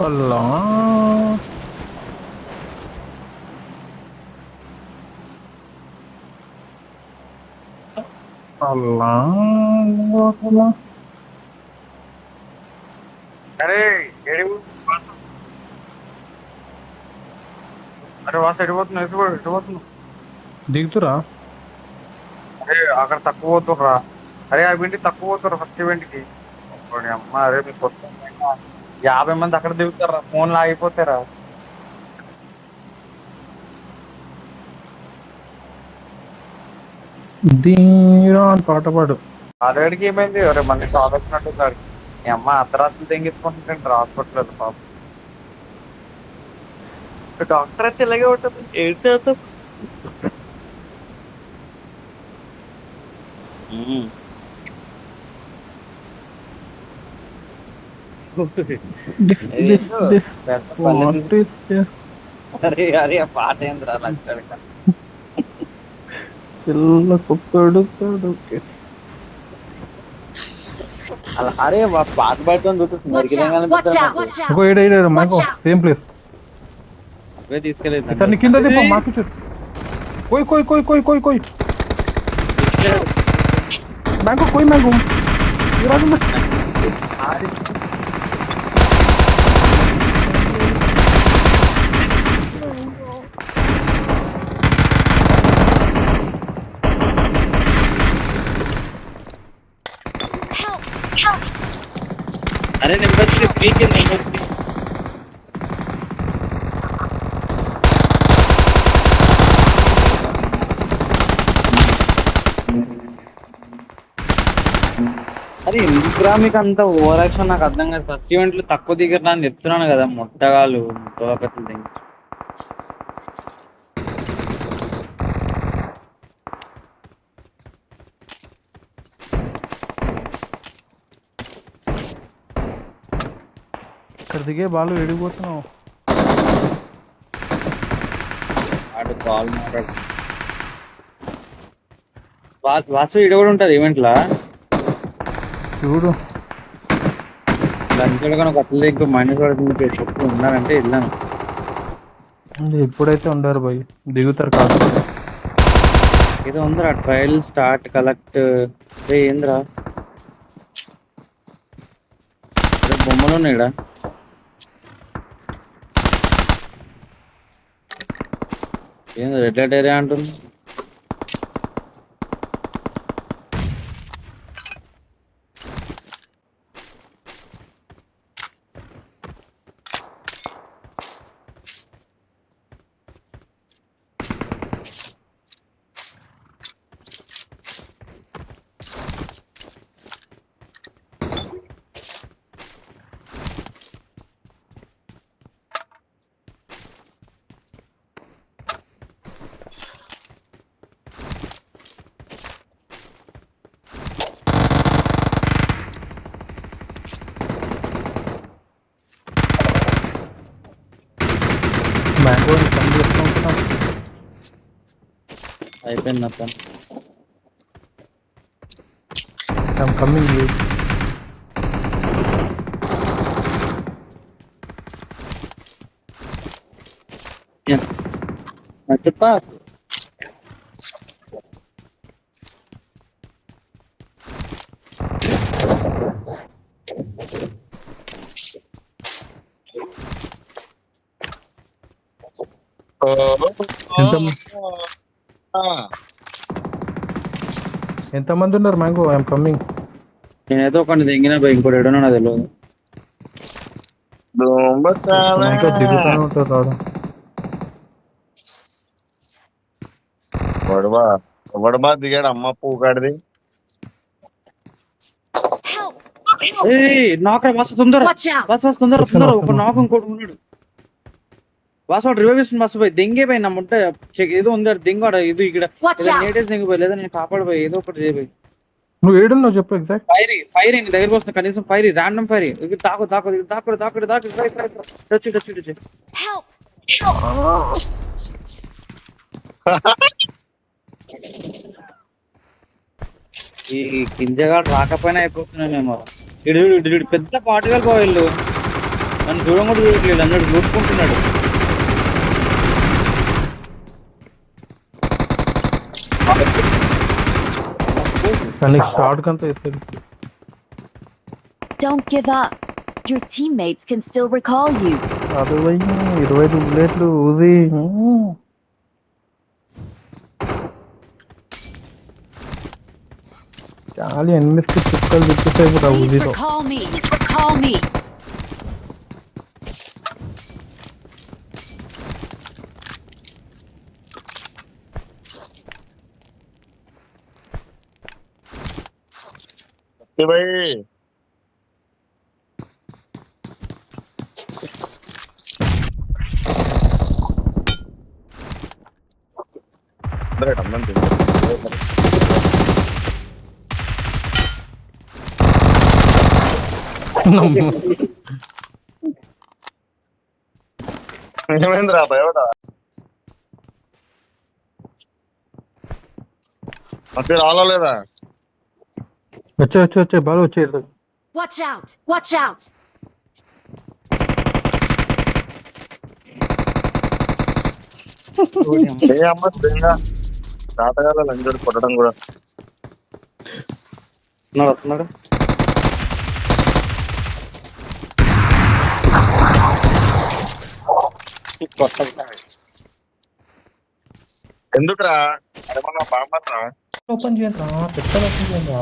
అల్లా అల్లా అల్లా. అరే ఏడి అరే వాసు ఎడిపోతున్నావు ఎడిపోతున్నావు. దిగుతురా అరే అక్కడ తక్కువ పోతుర్రా. అరే ఆ వెంటి తక్కువ పోతుర్రా ఫస్ట్ ఈవెంట్కి. అమ్మ అరే మీకు కొత్త 50 మంది అక్కడ దిగుతారా, ఫోన్లు ఆగిపోతారా. దీరా అని పాట పాడు. ఆల్రెడీకి ఏమైంది? అరే మళ్ళీ షాక్ వచ్చినట్టున్నాడు. మీ అమ్మ అర్ధరాత్రులు తెంగెత్తుకుంటుంటారు హాస్పిటల్ పాపం. డాక్టర్ అయితే ఇలాగే ఉంటుంది. ఏం చేద్దాం? అరే అరే ఆ పాట ఏంద్రా లక్ష పిల్ల కుక్కడు అలా. అరే పాత బయట సేమ్ ప్లేస్ తీసుకెళ్ళేది సార్ నీ కింద మాకు కోయి కోయి కోయి కోయి కోయి కోయి మ్యాంగో కోయి మ్యాంగో అరే నెంబర్ 3 పీకే నెంబర్ 3. అరే ఎందుకురా మీకు అంత ఓవర్ యాక్షన్? నాకు అర్థం కాదు. ఫస్ట్ ఈవెంట్లు తక్కువ దిగరా అని చెప్తున్నాను కదా, ముట్టగాళ్ళు ముట్టకట్లు దిగి. ఇక్కడ దిగే బాలు ఎడిగిపోతున్నావు. ఆడు కాల్ మాట్లాడు. వాసు ఇడ కూడా ఉంటుంది ఈవెంట్లా చూడు. దాంట్లో ఒక అట్ల దగ్గర మైనస్ పడుతుంది చెప్పి ఉన్నారంటే వెళ్ళాను. ఇప్పుడైతే ఉండరు పోయి దిగుతారు కాదు. ఏదో ఉందిరా ట్రయల్ స్టార్ట్ కలెక్ట్. ఏంద్రా బొమ్మలు ఉన్నాయిడా? ఏంది రెడ్ లైట్ ఏరియా అంటుంది? మ్యాంగో పని చేసుకుంటున్నాం. అయిపోయింది అతను. కమింగ్ చెప్పా ఎంతమంది ఉన్నారు మ్యాంగో? I'm coming. నేనేదో ఒకటి దిగిన ఇంకోటి ఎడనో నాకు తెలియదు. మ్యాంగో దిగుతానే ఉంటారు రాడు. వడబా దిగాడు అమ్మ పూకాడిది. నాక బస్సు తొందర బస్ తొందర తొందర ఒక నాకు ఇంకోటి ఉన్నాడు. బస్ వాడు రివైవ్ ఇస్తుంది. బస్సు పోయి దెంగే పోయి నా ముట్ట ఏదో ఉంది దెంగాడు. ఇది ఇక్కడ నేటేసి దెంగిపోయి లేదా నేను కాపాడిపోయి ఏదో ఒకటి చేయబోయి. నువ్వు ఏడున్నావు చెప్పు ఎగ్జాక్ట్. ఫైర్ నీ దగ్గరకు వస్తుంది కనీసం. Fire random fire. తాకు తాకు తాకుడు తాకుడు తాకు టచ్ టచ్ టచ్. ఈ కింజగా రాకపోయినా అయిపోతున్నానేమో. ఇడు ఇడు ఇడు ఇడు పెద్ద పాటుగా వీళ్ళు నన్ను దూరం కూడా చూడట్లేదు, అందరు చూసుకుంటున్నాడు. కానీ షార్ట్ కంతా ఎత్తాడు. Don't give up. Your teammates can still recall you. 25 బుల్లెట్లు ఊది. చాలా ఎన్నిటికి చుక్కలు తిప్పితే కూడా Please ఊదిలో. recall me. Please recall me. भाई ఏమైందిరా భయపడా అప్పుడు రాలేదా వచ్చే బాగా వచ్చేది. Watch out. Watch out. ఏ అమ్మ స్ప్రింగా తాతగారు లంజోడు కొట్టడం కూడా వస్తున్నాడు. ఎందుకురా ఏమన్నా బామ్మరా ఓపెన్ చేయండి, పెద్దగా ఓపెన్ చేయండి.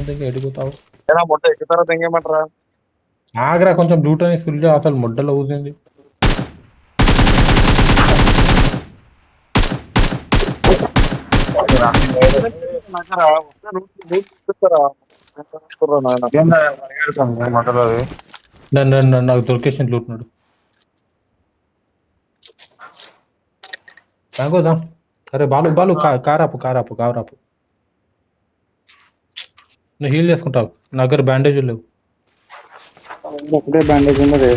దగ్గర ఎడుగుతావు ఏనా మొట్ట ఎక్కుతారా తెంగేమంటారా ఆగ్రా కొంచెం బ్లూట్ అని ఫుల్ అసలు మొడ్డలో ఊసింది. నాకు దొరికేషన్ లూట్నాడు. తాగోదా? అరే బాలు కారాపు నువ్వు హీల్ చేసుకుంటావు. నా దగ్గర బ్యాండేజ్ లేవు. ఒకటే బ్యాండేజ్ ఉన్నది.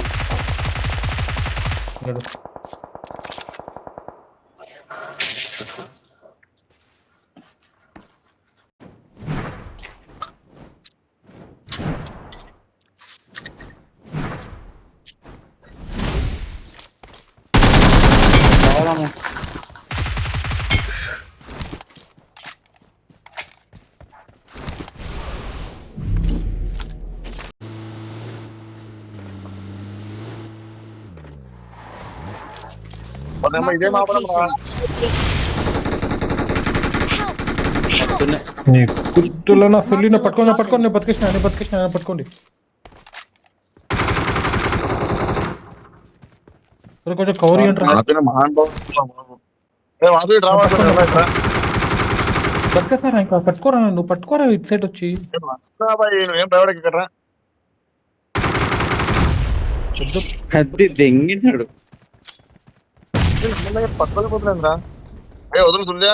ఇదే మాపడరా నీ కుట్టులో నా ఫుల్లి పట్టుకోండి పట్టుకోండి. కొంచెం కవర్ ఇవ్వండి. బతికేస్తారా ఇంకా? నువ్వు పట్టుకోరా ఇటు సైడ్ వచ్చి. నువ్వేం ప్రయోడకి ఇక్కడ దెంగినాడు. పట్టుకోలేకపోతున్నారా వదులు సుల్జా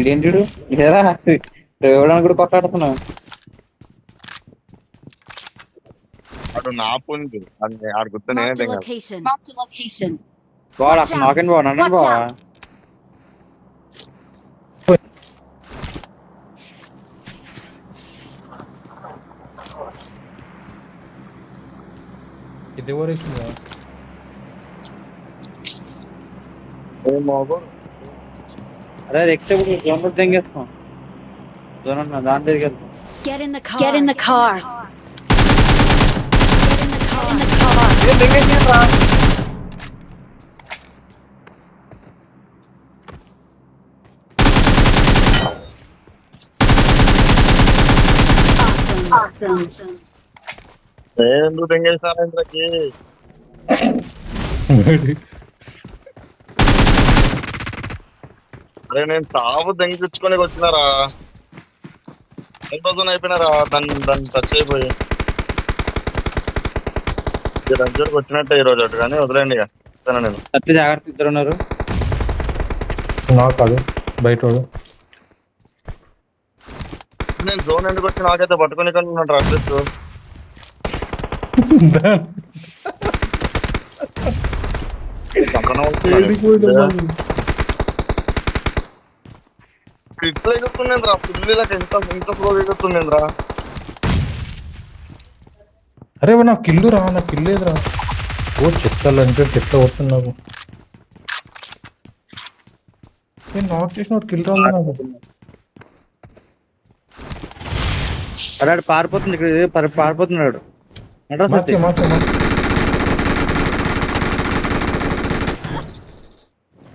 ఇదేంటి లేదా ఇవ్వడానికి కూడా కొట్లాడుతున్నావు. అటు నా పుంజు ఆడు గుర్తు నేనే Marked a తెంగా location. Marked a location. బాగా అక్కడ నాకండి బాగా నండి బాగా ఇది ఎవరు వేసిందా? అరే ఎక్స్ట్రా జోన్ కూడా తెంగేస్తాం. జోన్ అన్న దాని దగ్గరికి వెళ్తాం. Get in the car. Get in the car. Get in the car. Awesome. ఎందుకు తెంగేస్తారా ఇంట్లోకి అరే నేను తావు తెంగించుకొని వచ్చినారా 10,000 అయిపోయినారా దాన్ని టచ్ అయిపోయి రంజోడికి వచ్చినట్టే ఈ రోజు అటు కానీ వదిలేండి ఇక నేను అట్లా జాగ్రత్త ఇద్దరు ఉన్నారు. నాకు కాదు బయట నేను జోన్ ఎందుకు వచ్చి నాకైతే పట్టుకొని కనున్నాడు అడ్రస్ పక్కన ఏడికి పోయిండు వాడు? ఇట్లా ఎగుతుండేంద్రా పిల్లలకి ఇంత ఫ్లో ఎగుతుండేంద్రా. అరే నా కిల్లు రా, నా కిల్లు లేదురా. ఓ చెత్తాలంటే చెత్త వస్తున్నావు. నేను నాక్ చేసిన కిల్ రాదు నాకు. అరే ఆడు పారిపోతుంది, ఇక్కడ పారిపోతున్నాడు. అడ్రస్ మార్చే మార్చే మార్చే.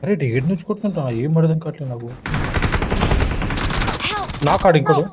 అరే ఏడు నుంచి కొట్టుకుంటా, ఏం అర్థం కావట్లేదు నాకు. నా కాడు ఇంకోడు